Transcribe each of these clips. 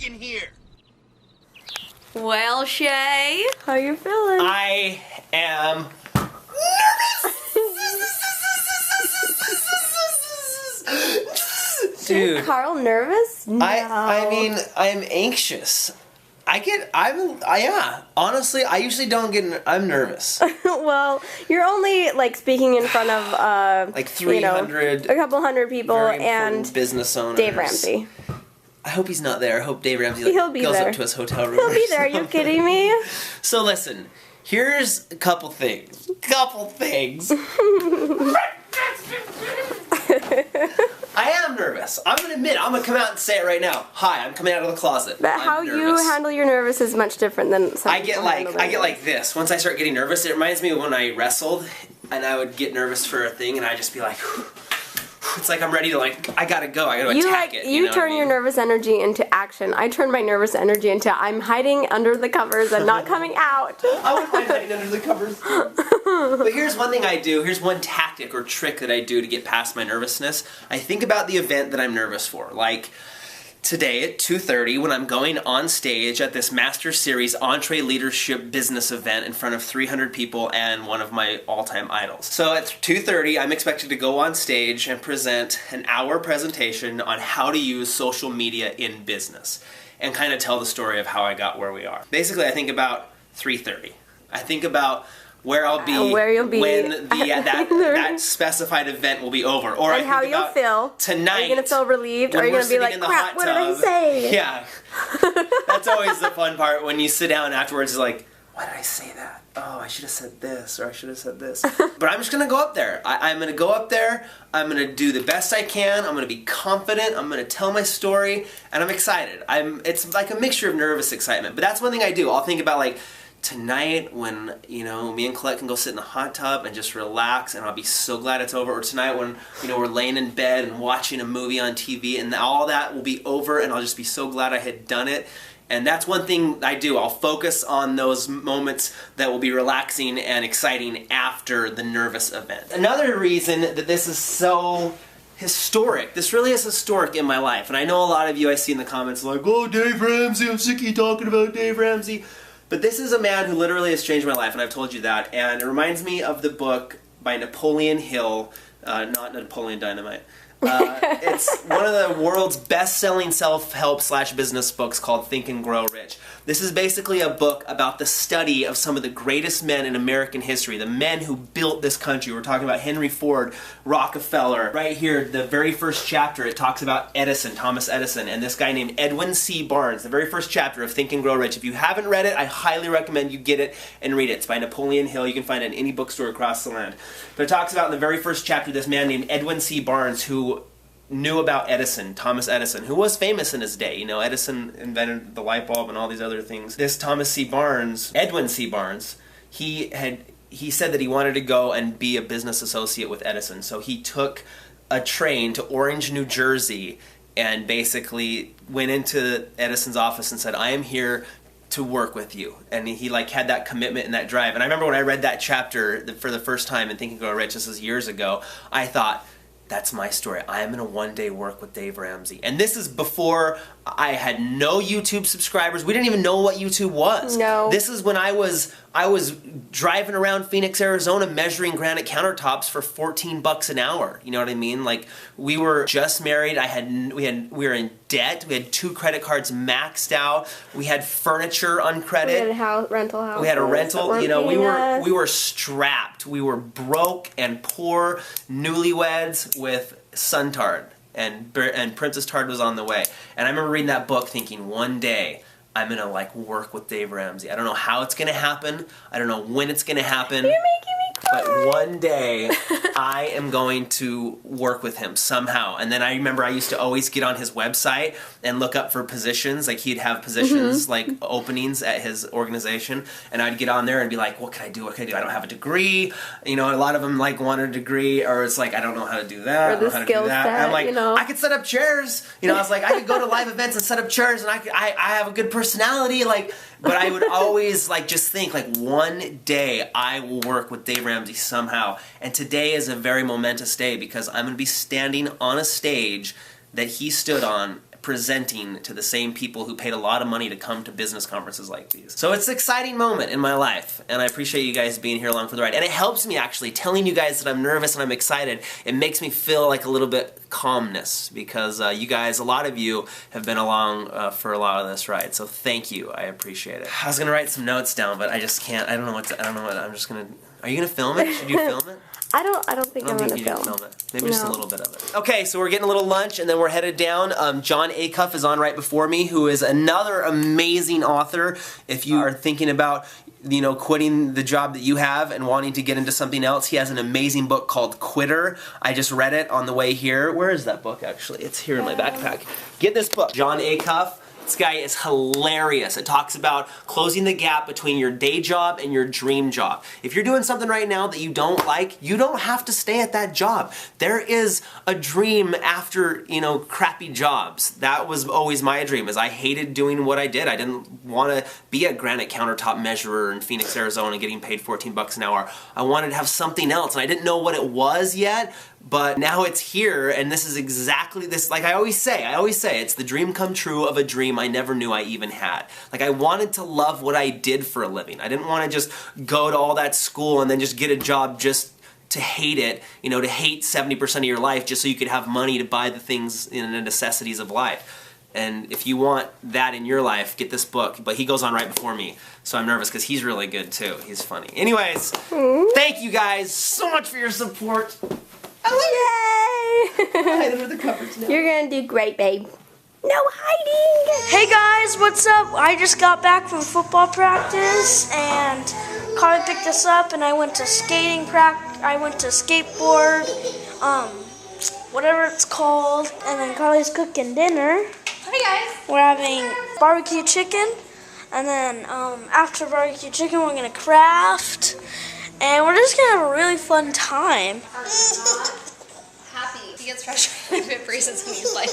in here. Well, Shay, how you feeling? I am nervous. Dude, Carl nervous? No. I mean, I'm anxious. Yeah, honestly, I usually don't I'm nervous. Well, you're only, like, speaking in front of, like 300, a couple hundred people, and business owners. Dave Ramsey. I hope he's not there. I hope Dave Ramsey goes up to his hotel room. He'll be there, are you kidding me? So listen, here's a couple things. I am nervous. I'm gonna admit, I'm gonna come out and say it right now. Hi, I'm coming out of the closet. But how you handle your nervous is much different than some I get like this. Once I start getting nervous, it reminds me of when I wrestled and I would get nervous for a thing and I'd just be like, it's like I'm ready to I gotta go, I gotta attack it. You turn your nervous energy into action. I turn my nervous energy into I'm hiding under the covers and not coming out. I wouldn't mind hiding under the covers. But here's one thing I do, here's one tactic or trick that I do to get past my nervousness. I think about the event that I'm nervous for. Like today at 2:30 when I'm going on stage at this Master Series Entreleadership business event in front of 300 people and one of my all-time idols. So at 2:30 I'm expected to go on stage and present an hour presentation on how to use social media in business and kind of tell the story of how I got where we are. Basically I think about 3:30. I think about where I'll be, where you'll be when that specified event will be over, or and how you'll feel tonight. Are you gonna feel relieved, or are you gonna be like, crap, what did I say? Yeah, that's always the fun part when you sit down afterwards. It's like, why did I say that? Oh, I should have said this, or I should have said this. But I'm just gonna go up there. I'm gonna go up there. I'm gonna do the best I can. I'm gonna be confident. I'm gonna tell my story, and I'm excited. It's like a mixture of nervous excitement. But that's one thing I do. I'll think about like, tonight when, you know, me and Colette can go sit in the hot tub and just relax and I'll be so glad it's over. Or tonight when, you know, we're laying in bed and watching a movie on TV and all that will be over and I'll just be so glad I had done it. And that's one thing I do. I'll focus on those moments that will be relaxing and exciting after the nervous event. Another reason that this is so historic, this really is historic in my life, and I know a lot of you I see in the comments like, oh, Dave Ramsey, I'm sick of you talking about Dave Ramsey. But this is a man who literally has changed my life, and I've told you that. And it reminds me of the book by Napoleon Hill, not Napoleon Dynamite. It's one of the world's best-selling self-help / business books called Think and Grow Rich. This is basically a book about the study of some of the greatest men in American history, the men who built this country. We're talking about Henry Ford, Rockefeller. Right here, the very first chapter, it talks about Edison, Thomas Edison, and this guy named Edwin C. Barnes, the very first chapter of Think and Grow Rich. If you haven't read it, I highly recommend you get it and read it. It's by Napoleon Hill. You can find it in any bookstore across the land. But it talks about in the very first chapter this man named Edwin C. Barnes who knew about Edison, Thomas Edison, who was famous in his day. You know, Edison invented the light bulb and all these other things. This Thomas C. Barnes, Edwin C. Barnes, he said that he wanted to go and be a business associate with Edison. So he took a train to Orange, New Jersey, and basically went into Edison's office and said, I am here to work with you. And he like had that commitment and that drive. And I remember when I read that chapter for the first time in Think and Grow Rich, this was years ago, I thought, that's my story. I am going to one day work with Dave Ramsey. And this is before I had no YouTube subscribers. We didn't even know what YouTube was. No. This is when I was driving around Phoenix, Arizona measuring granite countertops for $14 an hour. You know what I mean? Like, we were just married. We were in debt. We had 2 credit cards maxed out. We had furniture on credit. We had a rental house. We had a rental. You know, we were strapped. We were broke and poor, newlyweds with sontard, and princesstard was on the way. And I remember reading that book thinking, one day I'm gonna like work with Dave Ramsey. I don't know how it's gonna happen. I don't know when it's gonna happen. You're making me cry. But one day I am going to work with him somehow. And then I remember I used to always get on his website and look up for positions. Like he'd have positions like openings at his organization, and I'd get on there and be like, what can I do? What can I do? I don't have a degree. You know, a lot of them like want a degree, or it's like I don't know how to do that. Or I don't know how to do that. And I'm like, you know. I could set up chairs. You know, I was like, I could go to live events and set up chairs, and I have a good personality. Like, but I would always like just think like one day I will work with Dave Ramsey somehow. And today is a very momentous day because I'm going to be standing on a stage that he stood on presenting to the same people who paid a lot of money to come to business conferences like these. So it's an exciting moment in my life, and I appreciate you guys being here along for the ride. And it helps me actually, telling you guys that I'm nervous and I'm excited. It makes me feel like a little bit calmness, because you guys, a lot of you have been along for a lot of this ride. So thank you, I appreciate it. I was gonna write some notes down, but I just can't. I don't know what. I'm just gonna. Are you gonna film it? Should you film it? I don't think I'm gonna film it. Maybe just a little bit of it. Okay, so we're getting a little lunch and then we're headed down. John Acuff is on right before me, who is another amazing author. If you are thinking about, you know, quitting the job that you have and wanting to get into something else, he has an amazing book called Quitter. I just read it on the way here. Where is that book actually? It's here in my backpack. Get this book. John Acuff. This guy is hilarious. It talks about closing the gap between your day job and your dream job. If you're doing something right now that you don't like, you don't have to stay at that job. There is a dream after, you know, crappy jobs. That was always my dream, is I hated doing what I did. I didn't want to be a granite countertop measurer in Phoenix, Arizona getting paid $14 an hour. I wanted to have something else, and I didn't know what it was yet. But now it's here, and this is exactly this, like I always say, it's the dream come true of a dream I never knew I even had. Like, I wanted to love what I did for a living. I didn't want to just go to all that school and then just get a job just to hate it, you know, to hate 70% of your life just so you could have money to buy the things and the necessities of life. And if you want that in your life, get this book. But he goes on right before me, so I'm nervous because he's really good too. He's funny. Anyways, thank you guys so much for your support. Yay! Hide under the covers now. You're gonna do great, babe. No hiding! Hey guys, what's up? I just got back from football practice and Carly picked us up and I went to skating practice. I went to skateboard, whatever it's called, and then Carly's cooking dinner. Hey guys! We're having barbecue chicken, and then after barbecue chicken we're gonna craft. And we're just gonna have a really fun time. Happy. He gets frustrated with braces when he's like.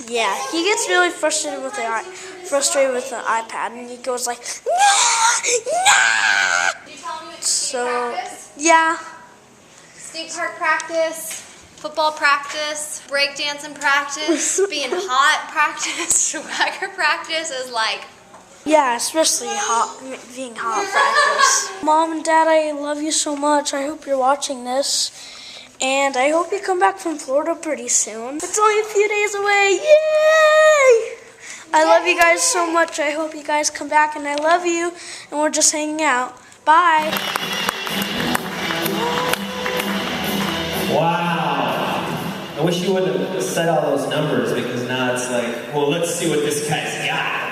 Yeah, he gets really frustrated with the iPad, and he goes like, nah. Did you tell him you So practice? yeah. Skate park practice, football practice, breakdancing practice, being hot practice, swagger practice is like. Yeah, especially being hot practice. Mom and Dad, I love you so much. I hope you're watching this. And I hope you come back from Florida pretty soon. It's only a few days away. Yay! I love you guys so much. I hope you guys come back, and I love you. And we're just hanging out. Bye. Wow. I wish you wouldn't have said all those numbers, because now it's like, well, let's see what this guy's got.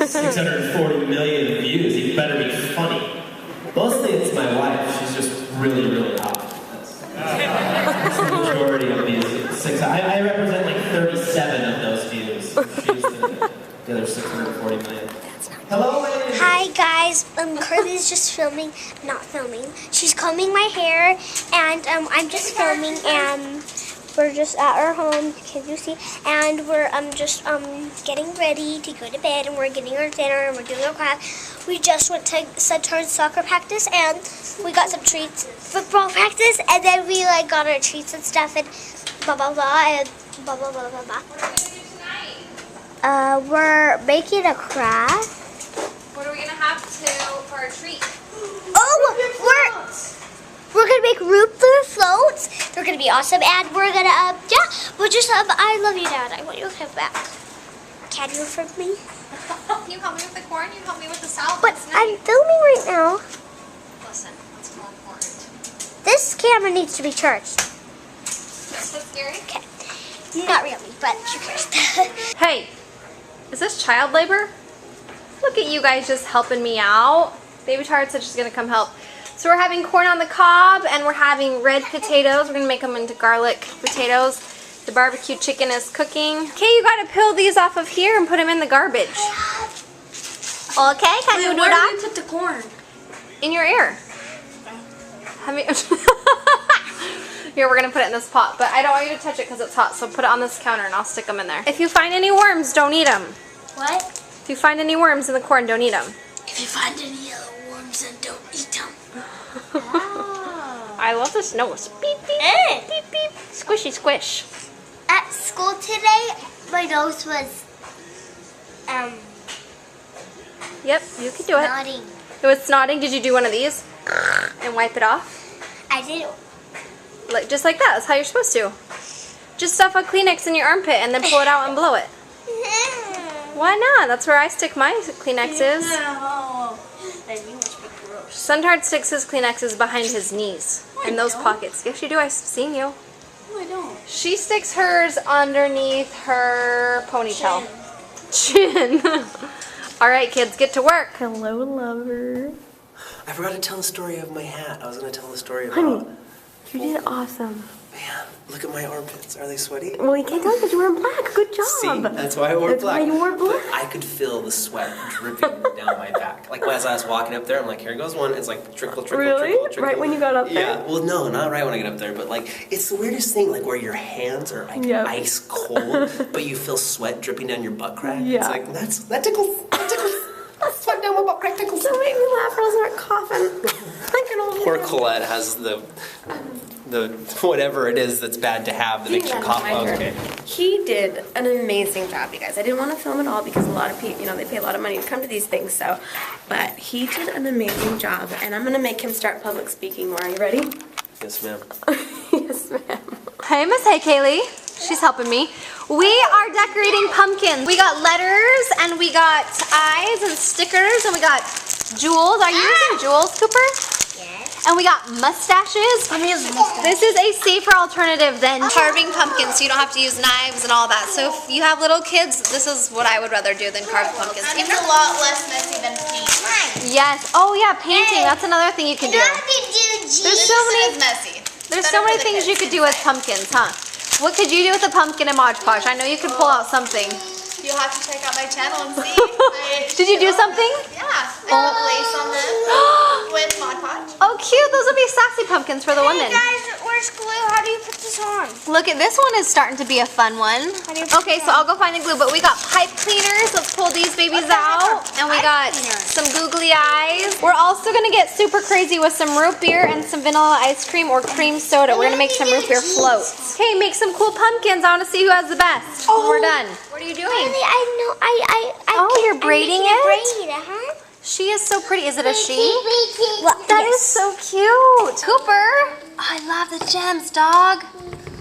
640 million views. He better be funny. Mostly it's my wife. She's just really, really hot. That's the majority of these. I represent like 37 of those views. She's the other 640 million. Hello, ladies. Hi guys, Carly's just not filming. She's combing my hair, and I'm just filming, and we're just at our home, can you see? And we're just getting ready to go to bed, and we're getting our dinner, and we're doing our craft. We just went to SHAYTARDS soccer practice, and we got some treats. Football practice, and then we like got our treats and stuff, and blah blah blah, and blah blah blah blah blah. What are we gonna do tonight? We're making a craft. What are we gonna have for our treat? Oh, we're gonna make root beer floats. They're gonna be awesome, and we're gonna we'll just I love you, Dad. I want you to come back. Can you from me? You help me with the corn. You help me with the salad. But I'm filming right now. Listen, what's more important? This camera needs to be charged. Is that scary? Okay, not really, but you first. Hey, is this child labor? Look at you guys just helping me out. Babytard said she's gonna come help. So we're having corn on the cob, and we're having red potatoes. We're gonna make them into garlic potatoes. The barbecue chicken is cooking. Okay, you gotta peel these off of here and put them in the garbage. Okay, can you do Where that? do you put the corn? In your ear. Here, we're gonna put it in this pot, but I don't want you to touch it because it's hot, so put it on this counter and I'll stick them in there. If you find any worms, don't eat them. What? If you find any worms in the corn, don't eat them. If you find any yellow worms, then don't eat them. I love this nose. Beep, beep, beep, beep. Squishy squish. At school today, my nose was Yep, you can do it. nodding. It was snotting. Did you do one of these and wipe it off? I did. Like just like that. That's how you're supposed to. Just stuff a Kleenex in your armpit and then pull it out and blow it. Why not? That's where I stick my Kleenexes. No. Then you must be gross. Sontard sticks his Kleenexes behind his knees in those pockets. Yes, you do. I've seen you. No, I don't. She sticks hers underneath her ponytail. Chin. All right, kids, get to work. Hello, lover. I forgot to tell the story of my hat. I was going to tell the story Honey, about... you did awesome. Man, look at my armpits. Are they sweaty? Well, you can't tell because you're wearing black. Good job. See, that's why I wore That's black. why you wore black. But I could feel the sweat dripping down my back. Like as I was walking up there, I'm like, here goes one. It's like trickle, trickle, Really? trickle, trickle. Right when you got up there? Yeah. Well, no, not right when I get up there, but like it's the weirdest thing, like where your hands are like ice cold, but you feel sweat dripping down your butt crack. Yeah. It's like that tickles. That tickles. Sweat down my butt crack tickles. Don't make me laugh or I'll start coughing. Like an old Poor man. Colette has the whatever it is that's bad to have that makes you cough. My turn. Okay. He did an amazing job, you guys. I didn't want to film it all because a lot of people, they pay a lot of money to come to these things, so. But he did an amazing job, and I'm going to make him start public speaking more. Are you ready? Yes, ma'am. Yes, ma'am. Hey, Miss Heykayli. She's helping me. We are decorating pumpkins. We got letters, and we got eyes and stickers, and we got jewels. Are you using jewels, Cooper? Yes. And we got mustaches. This is a safer alternative than Carving pumpkins, so you don't have to use knives and all that. So if you have little kids, this is what I would rather do than carve pumpkins. And it's a lot less messy than paint. Yes. Oh yeah, painting. That's another thing you can do. There's so many. Messy. There's so many things you could do with pumpkins, huh? What could you do with a pumpkin and Mod Podge? I know you could pull out something. You'll have to check out my channel and see. Did you do something? Yeah. I put lace on them with Mod Podge. Oh, cute. Those will be sassy pumpkins for the women. Guys, where's glue? How do you put this on? Look at this one is starting to be a fun one. Okay, so I'll go find the glue, but we got pipe cleaners. Let's pull these babies out. And we got some googly eyes. We're also gonna get super crazy with some root beer and some vanilla ice cream or cream soda. We're gonna make some root beer floats. Okay, make some cool pumpkins. I wanna see who has the best when we're done. What are you doing? I know. Oh, you're braiding it? Braid, huh? She is so pretty. Is it a she? What? That is so cute. Cooper. I love the gems, dog.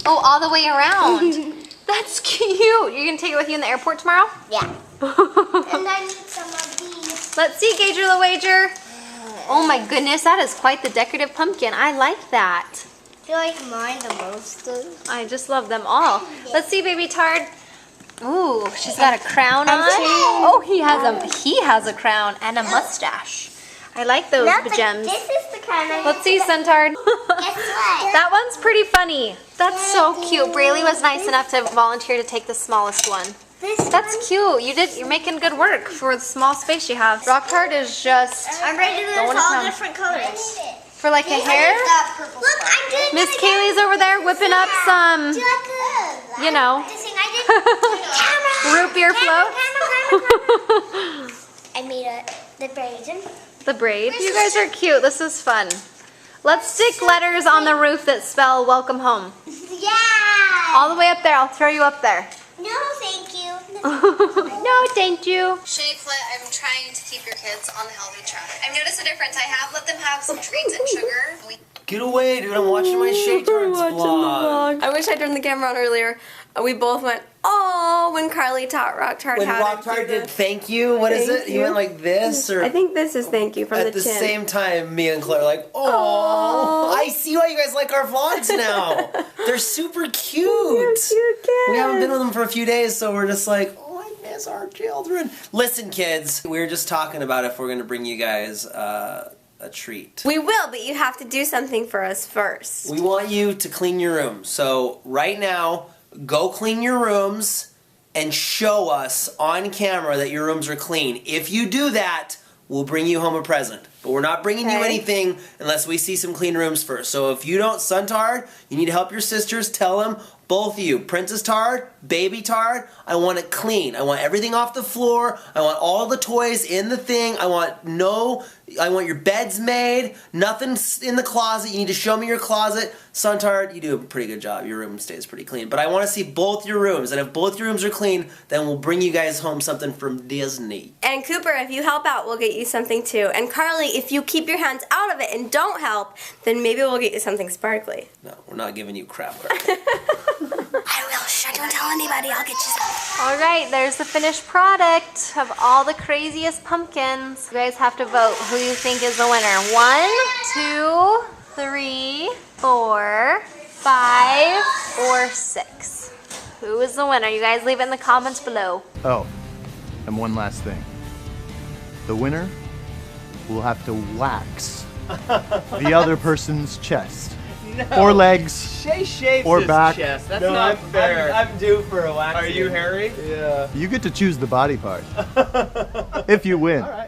Oh, all the way around. That's cute. You're going to take it with you in the airport tomorrow? Yeah. And I need some of these. Let's see, Gager the Wager. Oh my goodness, that is quite the decorative pumpkin. I like that. I feel like mine the most. I just love them all. Let's see, baby Tard. Ooh, she's got a crown on. Oh, he has a crown and a mustache. I like those gems. This is the kind of. Let's see, Sontard. Guess what? That one's pretty funny. That's so cute. Braylee was nice enough to volunteer to take the smallest one. That's cute. You're making good work for the small space you have. Rocktard is just I'm ready to do going this to all town. different colors. For like a hair. Look, I'm doing Miss Kaylee's over there whipping up some, you know, root beer float. I made the braids. The braid. You guys are cute. This is fun. Let's stick letters on the roof that spell welcome home. Yeah. All the way up there. I'll throw you up there. No, thank you. No, thank you. Shay, I'm trying to keep your kids on the healthy track. I've noticed a difference. I have let them have some treats and sugar. Get away, dude. I'm watching my SHAYTARDS vlog. I wish I turned the camera on earlier. We both went, oh, when Carly taught Rocktard When how to do Rocktard did this. thank you, what is it? He went like this? Or I think this is thank you from at the the chin. same time, me and Claire are like, oh, I see why you guys like our vlogs now. They're super cute. Cute kids. We haven't been with them for a few days, so we're just like, oh, I miss our children. Listen, kids, we were just talking about if we're going to bring you guys a treat. We will, but you have to do something for us first. We want you to clean your room. So right now, go clean your rooms and show us on camera that your rooms are clean. If you do that, we'll bring you home a present. But we're not bringing you anything unless we see some clean rooms first. So if you don't, Sontard, you need to help your sisters. Tell them, both of you, princesstard, babytard, I want it clean. I want everything off the floor. I want all the toys in the thing. I want no I want your beds made. Nothing's in the closet. You need to show me your closet. Sontard, you do a pretty good job. Your room stays pretty clean. But I want to see both your rooms. And if both your rooms are clean, then we'll bring you guys home something from Disney. And Cooper, if you help out, we'll get you something too. And Carly, if you keep your hands out of it and don't help, then maybe we'll get you something sparkly. No, we're not giving you crap. I will. Shh, don't tell anybody. I'll get you some. All right, there's the finished product of all the craziest pumpkins. You guys have to vote who you think is the winner. 1, 2, 3, 4, 5, or 6. Who is the winner? You guys leave it in the comments below. Oh, and one last thing. The winner will have to wax the other person's chest. No. Or legs. Shay shaved or his back. chest. That's not fair. I'm due for a wax. Are you hairy? Yeah. You get to choose the body part. If you win. All right.